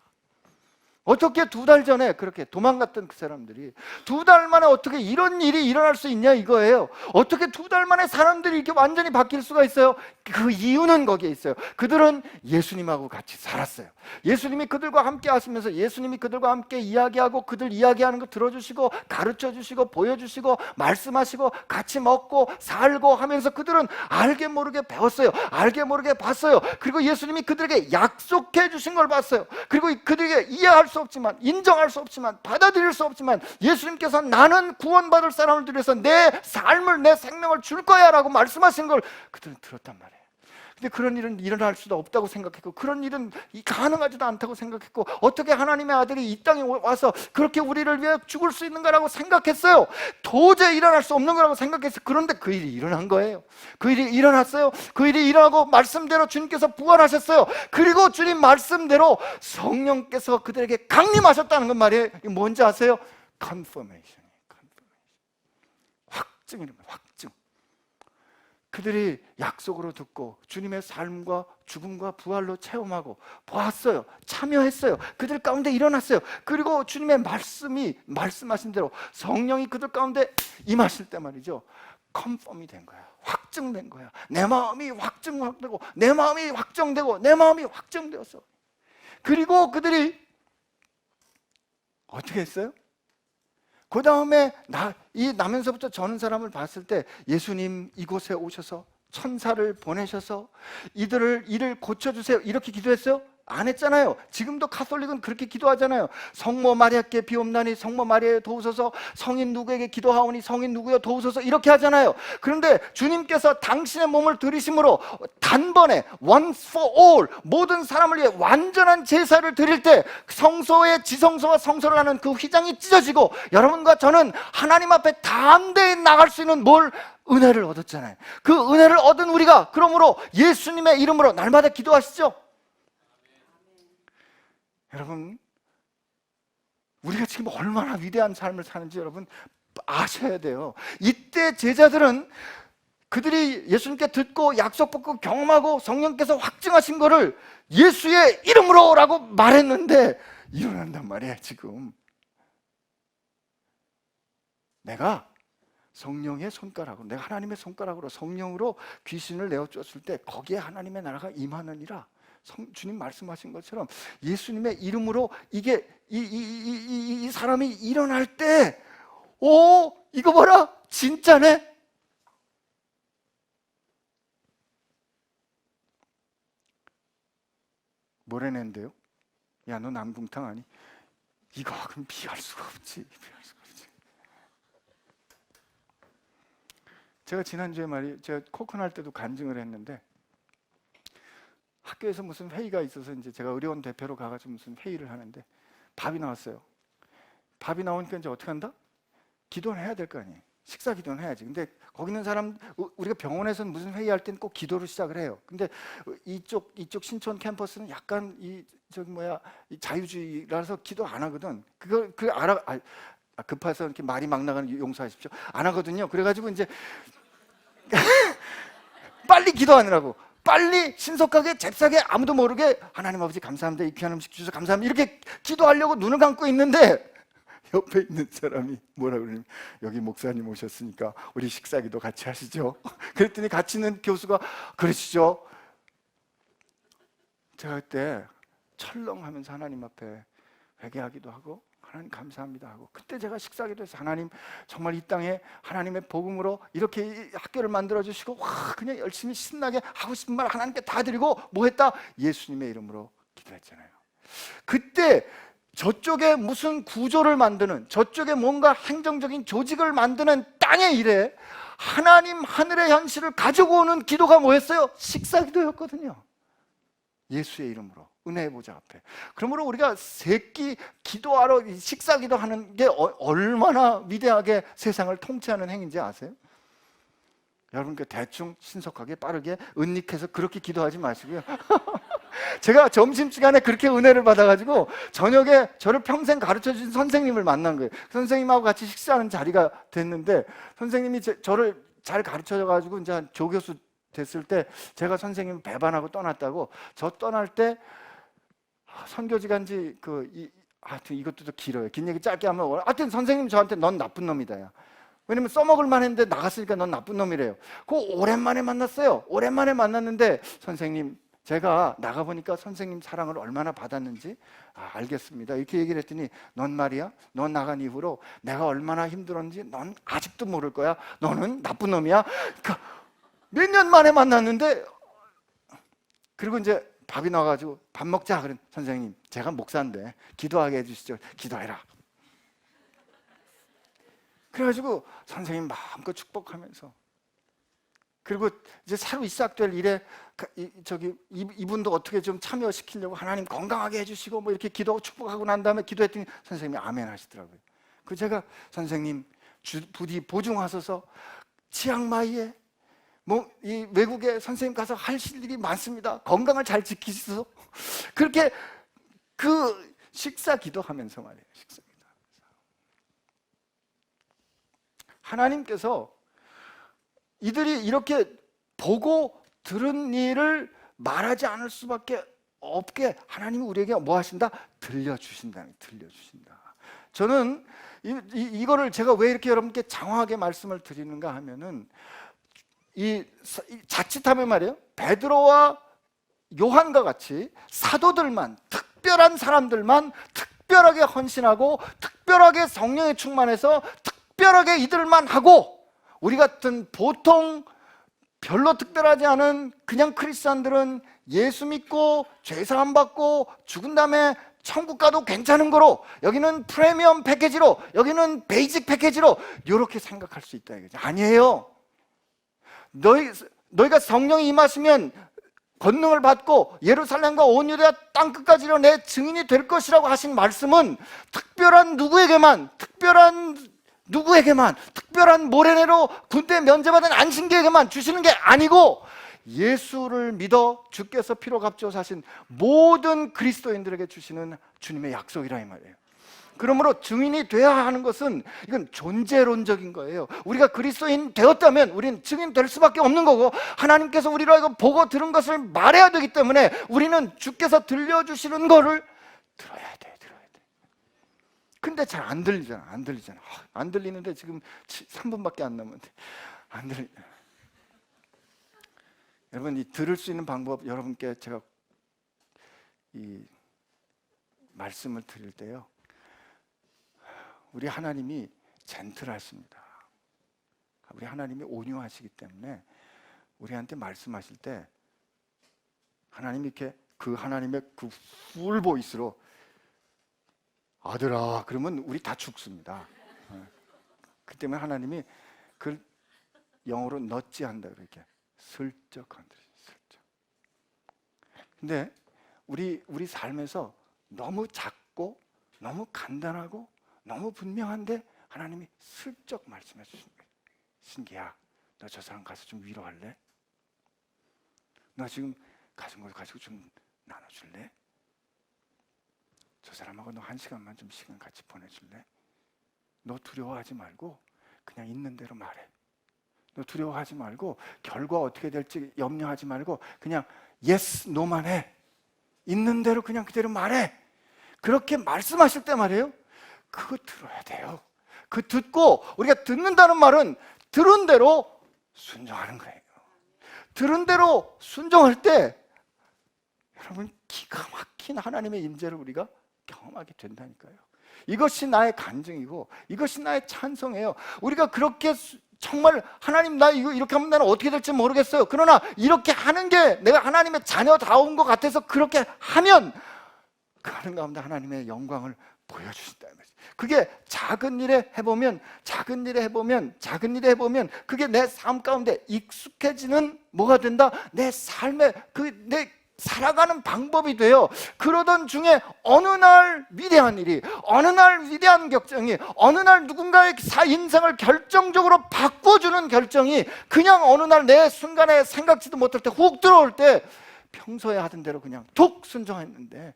어떻게 2달 전에 그렇게 도망갔던 그 사람들이 2달 만에 어떻게 이런 일이 일어날 수 있냐 이거예요. 어떻게 2달 만에 사람들이 이렇게 완전히 바뀔 수가 있어요? 그 이유는 거기에 있어요. 그들은 예수님하고 같이 살았어요. 예수님이 그들과 함께 하시면서, 예수님이 그들과 함께 이야기하고, 그들 이야기하는 거 들어주시고, 가르쳐주시고, 보여주시고, 말씀하시고, 같이 먹고 살고 하면서 그들은 알게 모르게 배웠어요. 알게 모르게 봤어요. 그리고 예수님이 그들에게 약속해 주신 걸 봤어요. 그리고 그들에게 이해할 수 없지만, 인정할 수 없지만, 받아들일 수 없지만, 예수님께서 나는 구원받을 사람을 위해서 내 삶을, 내 생명을 줄 거야 라고 말씀하신 걸 그들은 들었단 말이에요. 근데 그런 일은 일어날 수도 없다고 생각했고, 그런 일은 가능하지도 않다고 생각했고, 어떻게 하나님의 아들이 이 땅에 와서 그렇게 우리를 위해 죽을 수 있는가라고 생각했어요. 도저히 일어날 수 없는 거라고 생각했어요. 그런데 그 일이 일어난 거예요. 그 일이 일어났어요. 그 일이 일어나고 말씀대로 주님께서 부활하셨어요. 그리고 주님 말씀대로 성령께서 그들에게 강림하셨다는 건 말이에요. 이게 뭔지 아세요? confirmation. 확증이랍니다. 확증. 그들이 약속으로 듣고 주님의 삶과 죽음과 부활로 체험하고 보았어요. 참여했어요. 그들 가운데 일어났어요. 그리고 주님의 말씀하신 대로 성령이 그들 가운데 임하실 때 말이죠, 컨펌이 된 거야. 확증된 거야. 내 마음이 확증되고, 내 마음이 확정되고, 내 마음이 확정되었어. 그리고 그들이 어떻게 했어요? 그 다음에 이 나면서부터 저는 사람을 봤을 때, 예수님 이곳에 오셔서 천사를 보내셔서 이를 고쳐주세요 이렇게 기도했어요? 안 했잖아요. 지금도 가톨릭은 그렇게 기도하잖아요. 성모 마리아께 비옵나니 성모 마리아여 도우소서, 성인 누구에게 기도하오니 성인 누구여 도우소서, 이렇게 하잖아요. 그런데 주님께서 당신의 몸을 들이심으로 단번에 once for all 모든 사람을 위해 완전한 제사를 드릴 때 성소의 지성소와 성소를 하는 그 휘장이 찢어지고 여러분과 저는 하나님 앞에 담대히 나갈 수 있는 은혜를 얻었잖아요. 그 은혜를 얻은 우리가 그러므로 예수님의 이름으로 날마다 기도하시죠. 여러분, 우리가 지금 얼마나 위대한 삶을 사는지 여러분 아셔야 돼요. 이때 제자들은 그들이 예수님께 듣고 약속 받고 경험하고 성령께서 확증하신 거를 예수의 이름으로 라고 말했는데 일어난단 말이에요. 지금 내가 성령의 손가락으로, 내가 하나님의 손가락으로 성령으로 귀신을 내어주었을 때 거기에 하나님의 나라가 임하느니라. 주님 말씀하신 것처럼 예수님의 이름으로 이 사람이 일어날 때, 이거 봐라, 진짜네. 뭐라는데요? 야, 너 남궁탕 아니? 이거 그럼 비할 수가 없지. 제가 지난주에 제가 코컨 할 때도 간증을 했는데, 학교에서 무슨 회의가 있어서 이제 제가 의료원 대표로 가가지고 무슨 회의를 하는데 밥이 나왔어요. 밥이 나오니까 이제 어떻게 한다? 기도를 해야 될 거 아니에요. 식사 기도는 해야지. 근데 거기 있는 사람, 우리가 병원에서는 무슨 회의할 때는 꼭 기도로 시작을 해요. 근데 이쪽 신촌 캠퍼스는 약간 이 자유주의라서 기도 안 하거든. 급해서 이렇게 말이 막 나가는 용서하십시오. 안 하거든요. 그래가지고 이제 빨리 기도하느라고, 빨리 신속하게 잽싸게 아무도 모르게 하나님 아버지 감사합니다, 이 귀한 음식 주셔서 감사합니다, 이렇게 기도하려고 눈을 감고 있는데 옆에 있는 사람이 뭐라 그러냐면, 여기 목사님 오셨으니까 우리 식사기도 같이 하시죠. 그랬더니 같이 있는 교수가 그러시죠. 제가 그때 철렁하면서 하나님 앞에 회개하기도 하고 하나님 감사합니다 하고, 그때 제가 식사기도해서 하나님 정말 이 땅에 하나님의 복음으로 이렇게 학교를 만들어 주시고 그냥 열심히 신나게 하고 싶은 말 하나님께 다 드리고 뭐 했다? 예수님의 이름으로 기도했잖아요. 그때 저쪽에 무슨 구조를 만드는, 저쪽에 뭔가 행정적인 조직을 만드는 땅의 일에 하나님 하늘의 현실을 가지고 오는 기도가 뭐였어요? 식사기도였거든요. 예수의 이름으로 은혜의 보좌 앞에. 그러므로 우리가 세끼 기도하러 식사 기도하는 게 얼마나 위대하게 세상을 통치하는 행위인지 아세요? 여러분, 대충 신속하게 빠르게 은닉해서 그렇게 기도하지 마시고요. 제가 점심시간에 그렇게 은혜를 받아가지고 저녁에 저를 평생 가르쳐주신 선생님을 만난 거예요. 선생님하고 같이 식사하는 자리가 됐는데, 선생님이 저를 잘 가르쳐줘가지고 이제 조교수 됐을 때 제가 선생님 배반하고 떠났다고, 저 떠날 때 선교지 간지 하여튼 이것도 더 길어요. 긴 얘기 짧게 하면, 하여튼 선생님 저한테 넌 나쁜 놈이다 야. 왜냐면 써먹을 만했는데 나갔으니까 넌 나쁜 놈이래요. 그거 오랜만에 만났어요. 오랜만에 만났는데, 선생님 제가 나가보니까 선생님 사랑을 얼마나 받았는지 알겠습니다, 이렇게 얘기를 했더니, 넌 말이야, 넌 나간 이후로 내가 얼마나 힘들었는지 넌 아직도 모를 거야. 너는 나쁜 놈이야. 몇 년 만에 만났는데, 그리고 이제 밥이 나와가지고 밥 먹자. 그런, 선생님 제가 목사인데 기도하게 해주시죠. 기도해라. 그래가지고 선생님 마음껏 축복하면서, 그리고 이제 새로 시작될 일에 이분도 어떻게 좀 참여시키려고 하나님 건강하게 해주시고 뭐 이렇게 기도하고 축복하고 난 다음에 기도했더니 선생님이 아멘 하시더라고요. 그 제가 선생님 부디 보증하소서, 치앙마이에 이 외국에 선생님 가서 하실 일이 많습니다. 건강을 잘 지키소서. 그렇게 식사 기도하면서 말이에요. 식사 기도하면서 하나님께서 이들이 이렇게 보고 들은 일을 말하지 않을 수밖에 없게 하나님이 우리에게 뭐 하신다? 들려주신다. 저는 이거를 제가 왜 이렇게 여러분께 장황하게 말씀을 드리는가 하면은, 자칫하면 말이에요, 베드로와 요한과 같이 사도들만, 특별한 사람들만 특별하게 헌신하고 특별하게 성령에 충만해서 특별하게 이들만 하고, 우리 같은 보통 별로 특별하지 않은 그냥 크리스찬들은 예수 믿고 죄사함 받고 죽은 다음에 천국 가도 괜찮은 거로, 여기는 프리미엄 패키지로, 여기는 베이직 패키지로 이렇게 생각할 수 있다 이거죠. 아니에요. 너희가 성령이 임하시면 권능을 받고 예루살렘과 온 유대와 땅끝까지로 내 증인이 될 것이라고 하신 말씀은 특별한 모래내로 군대 면제받은 안신계에게만 주시는 게 아니고, 예수를 믿어 주께서 피로 값주어 하신 모든 그리스도인들에게 주시는 주님의 약속이라 이 말이에요. 그러므로 증인이 되어야 하는 것은 이건 존재론적인 거예요. 우리가 그리스도인 되었다면 우리는 증인 될 수밖에 없는 거고, 하나님께서 우리로 하여금 보고 들은 것을 말해야 되기 때문에 우리는 주께서 들려주시는 거를 들어야 돼. 근데 잘 안 들리잖아. 안 들리는데 지금 3분밖에 안 남았는데 안 들리. 여러분, 이 들을 수 있는 방법, 여러분께 제가 이 말씀을 드릴 때요, 우리 하나님이 젠틀하십니다. 우리 하나님이 온유하시기 때문에 우리한테 말씀하실 때 하나님이 이렇게 그 하나님의 그 풀 보이스로 아들아 그러면 우리 다 죽습니다. 그 때문에 하나님이 그 영어로 넛지 한다 그렇게 슬쩍 건드리죠. 슬쩍. 근데 우리 삶에서 너무 작고 너무 간단하고 너무 분명한데 하나님이 슬쩍 말씀해 주시는 거예요. 신기야, 너 저 사람 가서 좀 위로할래? 너 지금 가진 걸 가지고 좀 나눠줄래? 저 사람하고 너 1시간만 좀 시간 같이 보내줄래? 너 두려워하지 말고 그냥 있는 대로 말해. 너 두려워하지 말고 결과 어떻게 될지 염려하지 말고 그냥 yes, no만 해. 있는 대로 그냥 그대로 말해. 그렇게 말씀하실 때 말이에요, 그거 들어야 돼요. 그 듣고, 우리가 듣는다는 말은 들은 대로 순종하는 거예요. 들은 대로 순종할 때 여러분, 기가 막힌 하나님의 임재를 우리가 경험하게 된다니까요. 이것이 나의 간증이고 이것이 나의 찬송이에요. 우리가 그렇게 정말 하나님, 나 이거 이렇게 하면 나는 어떻게 될지 모르겠어요. 그러나 이렇게 하는 게 내가 하나님의 자녀다운 것 같아서 그렇게 하면 그 하는 가운데 하나님의 영광을 보여주신다는 거죠. 그게 작은 일에 해보면 그게 내 삶 가운데 익숙해지는 뭐가 된다? 내 삶의 내 살아가는 방법이 돼요. 그러던 중에 어느 날 위대한 일이, 어느 날 위대한 결정이, 어느 날 누군가의 인생을 결정적으로 바꿔주는 결정이 그냥 어느 날 내 순간에 생각지도 못할 때 훅 들어올 때 평소에 하던 대로 그냥 툭 순종했는데,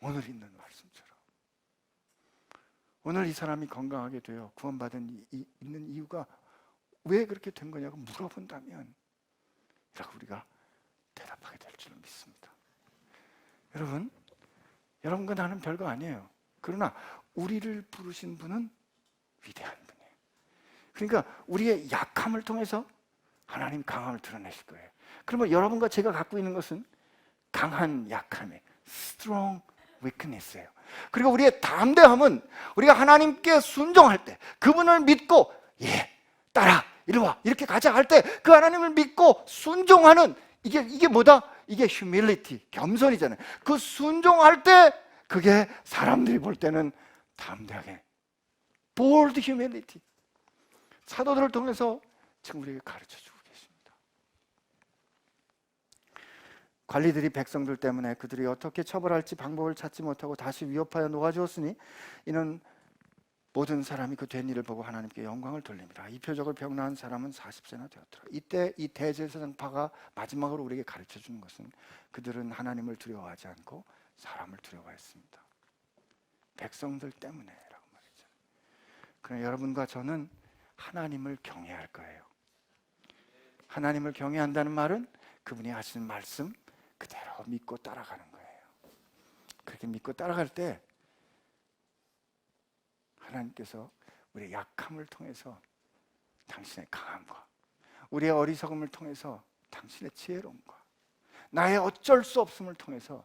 오늘 있는 말씀처럼 오늘 이 사람이 건강하게 되어 구원받은 있는 이유가 왜 그렇게 된 거냐고 물어본다면 이라고 우리가 대답하게 될 줄로 믿습니다. 여러분과 나는 별거 아니에요. 그러나 우리를 부르신 분은 위대한 분이에요. 그러니까 우리의 약함을 통해서 하나님 강함을 드러내실 거예요. 그러면 여러분과 제가 갖고 있는 것은 강한 약함이에요. strong weakness예요. 그리고 우리의 담대함은 우리가 하나님께 순종할 때, 그분을 믿고 따라 이리 와 이렇게 가자 할 때 그 하나님을 믿고 순종하는, 이게 뭐다? 이게 humility, 겸손이잖아요. 그 순종할 때 그게 사람들이 볼 때는 담대하게, bold humility. 사도들을 통해서 지금 우리에게 가르쳐주고 계십니다. 관리들이 백성들 때문에 그들이 어떻게 처벌할지 방법을 찾지 못하고 다시 위협하여 놓아주었으니 이는 모든 사람이 그 된 일을 보고 하나님께 영광을 돌립니다. 이 표적을 병나은 사람은 40세나 되었더라. 이때 이 대제사장파가 마지막으로 우리에게 가르쳐주는 것은 그들은 하나님을 두려워하지 않고 사람을 두려워했습니다. 백성들 때문에라고 말했잖아요. 그러나 여러분과 저는 하나님을 경외할 거예요. 하나님을 경외한다는 말은 그분이 하시는 말씀 그대로 믿고 따라가는 거예요. 그렇게 믿고 따라갈 때 하나님께서 우리의 약함을 통해서 당신의 강함과 우리의 어리석음을 통해서 당신의 지혜로움과 나의 어쩔 수 없음을 통해서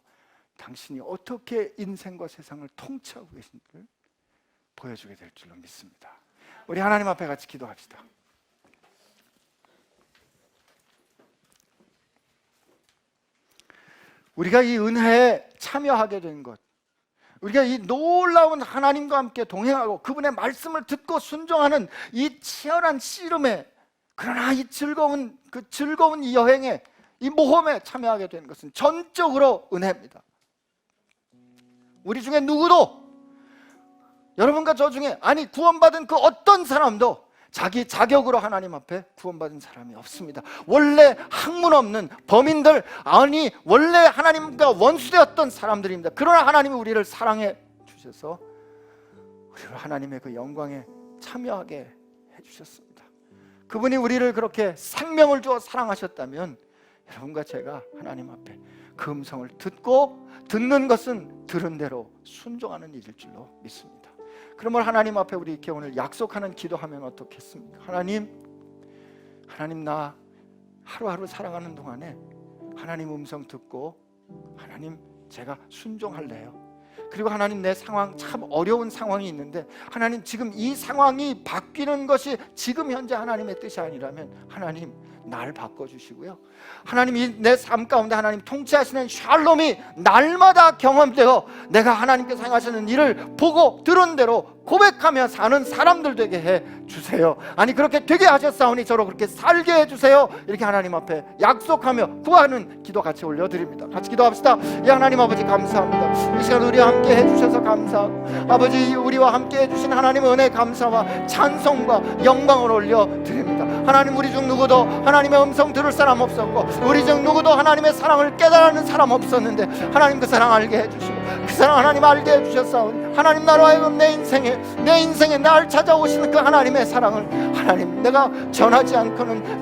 당신이 어떻게 인생과 세상을 통치하고 계신지를 보여주게 될 줄로 믿습니다. 우리 하나님 앞에 같이 기도합시다. 우리가 이 은혜에 참여하게 된 것, 우리가 이 놀라운 하나님과 함께 동행하고 그분의 말씀을 듣고 순종하는 이 치열한 씨름에, 그러나 이 즐거운 이 여행에, 이 모험에 참여하게 된 것은 전적으로 은혜입니다. 우리 중에 누구도, 여러분과 저 중에, 아니 구원받은 그 어떤 사람도 자기 자격으로 하나님 앞에 구원받은 사람이 없습니다. 원래 학문 없는 범인들, 아니 원래 하나님과 원수되었던 사람들입니다. 그러나 하나님이 우리를 사랑해 주셔서 우리를 하나님의 그 영광에 참여하게 해주셨습니다. 그분이 우리를 그렇게 생명을 주어 사랑하셨다면 여러분과 제가 하나님 앞에 그 음성을 듣고, 듣는 것은 들은 대로 순종하는 일일 줄로 믿습니다. 그러면 하나님 앞에 우리 이렇게 오늘 약속하는 기도하면 어떻겠습니까? 하나님 나 하루하루 살아가는 동안에 하나님 음성 듣고 하나님 제가 순종할래요. 그리고 하나님 내 상황, 참 어려운 상황이 있는데 하나님 지금 이 상황이 바뀌는 것이 지금 현재 하나님의 뜻이 아니라면 하나님 날 바꿔주시고요, 하나님 이 내 삶 가운데 하나님 통치하시는 샬롬이 날마다 경험되어 내가 하나님께서 행하시는 일을 보고 들은 대로 고백하며 사는 사람들 되게 해주세요. 아니 그렇게 되게 하셨사오니 저로 그렇게 살게 해주세요. 이렇게 하나님 앞에 약속하며 구하는 기도 같이 올려드립니다. 같이 기도합시다. 이 하나님 아버지 감사합니다. 이 시간 우리와 함께 해주셔서 감사하고, 아버지 우리와 함께 해주신 하나님의 은혜 감사와 찬송과 영광을 올려드립니다. 하나님 우리 중 누구도 하나님의 음성 들을 사람 없었고, 우리 중 누구도 하나님의 사랑을 깨달는 사람 없었는데 하나님 그 사랑 알게 해주시고, 그 사랑 하나님 알게 해주셨사오니 하나님 나로 하여금 내 인생에 날 찾아오시는 그 하나님의 사랑을 하나님 내가 전하지 않고는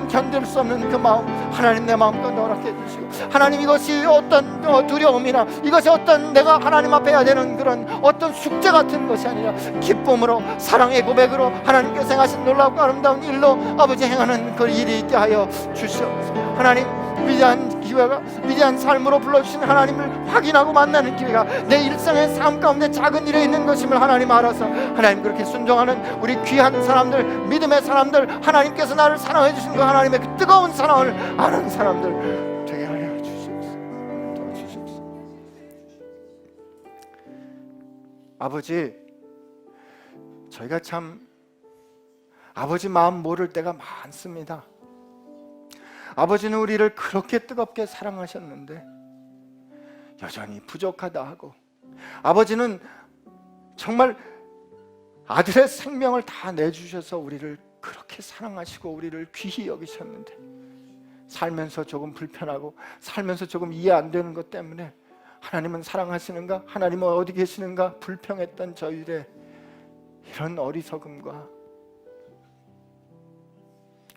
견딜 수 없는 그 마음 하나님 내 마음껏 허락해 주시고, 하나님 이것이 어떤 두려움이나 이것이 어떤 내가 하나님 앞에 해야 되는 그런 어떤 숙제 같은 것이 아니라 기쁨으로 사랑의 고백으로 하나님께서 행하신 놀랍고 아름다운 일로 아버지 행하는 그 일이 있게 하여 주시옵소서. 하나님 위대한 기회가, 위대한 삶으로 불러주신 하나님을 확인하고 만나는 기회가 내 일상의 삶 가운데 작은 일에 있는 것임을 하나님 알아서 하나님 그렇게 순종하는 우리 귀한 사람들, 믿음의 사람들, 하나님께서 나를 사랑해 주신 그 하나님의 그 뜨거운 사랑을 아는 사람들 되게 하여 주시옵소서. 아버지, 저희가 참 아버지 마음 모를 때가 많습니다. 아버지는 우리를 그렇게 뜨겁게 사랑하셨는데 여전히 부족하다 하고, 아버지는 정말 아들의 생명을 다 내주셔서 우리를 그렇게 사랑하시고 우리를 귀히 여기셨는데 살면서 조금 불편하고 살면서 조금 이해 안 되는 것 때문에 하나님은 사랑하시는가, 하나님은 어디 계시는가 불평했던 저희들의 이런 어리석음과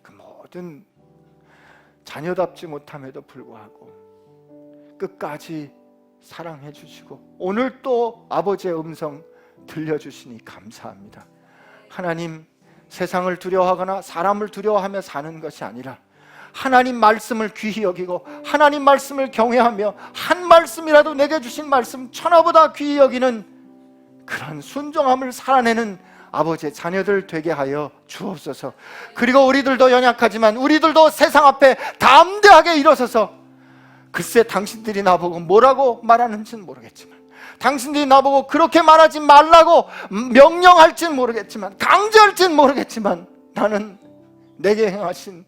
그 모든 자녀답지 못함에도 불구하고 끝까지 사랑해 주시고 오늘 또 아버지의 음성 들려주시니 감사합니다. 하나님, 세상을 두려워하거나 사람을 두려워하며 사는 것이 아니라 하나님 말씀을 귀히 여기고 하나님 말씀을 경외하며 한 말씀이라도 내게 주신 말씀 천하보다 귀히 여기는 그런 순종함을 살아내는 아버지의 자녀들 되게 하여 주옵소서. 그리고 우리들도 연약하지만 우리들도 세상 앞에 담대하게 일어서서, 글쎄 당신들이 나보고 뭐라고 말하는지는 모르겠지만, 당신들이 나보고 그렇게 말하지 말라고 명령할지는 모르겠지만, 강제할지는 모르겠지만, 나는 내게 행하신,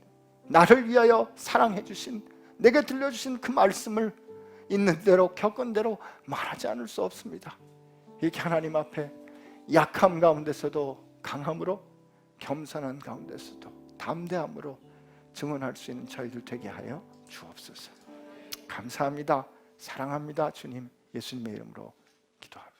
나를 위하여 사랑해 주신, 내게 들려주신 그 말씀을 있는 대로 겪은 대로 말하지 않을 수 없습니다. 이렇게 하나님 앞에 약함 가운데서도 강함으로, 겸손한 가운데서도 담대함으로 증언할 수 있는 저희들 되게 하여 주옵소서. 감사합니다. 사랑합니다. 주님, 예수님의 이름으로 기도합니다.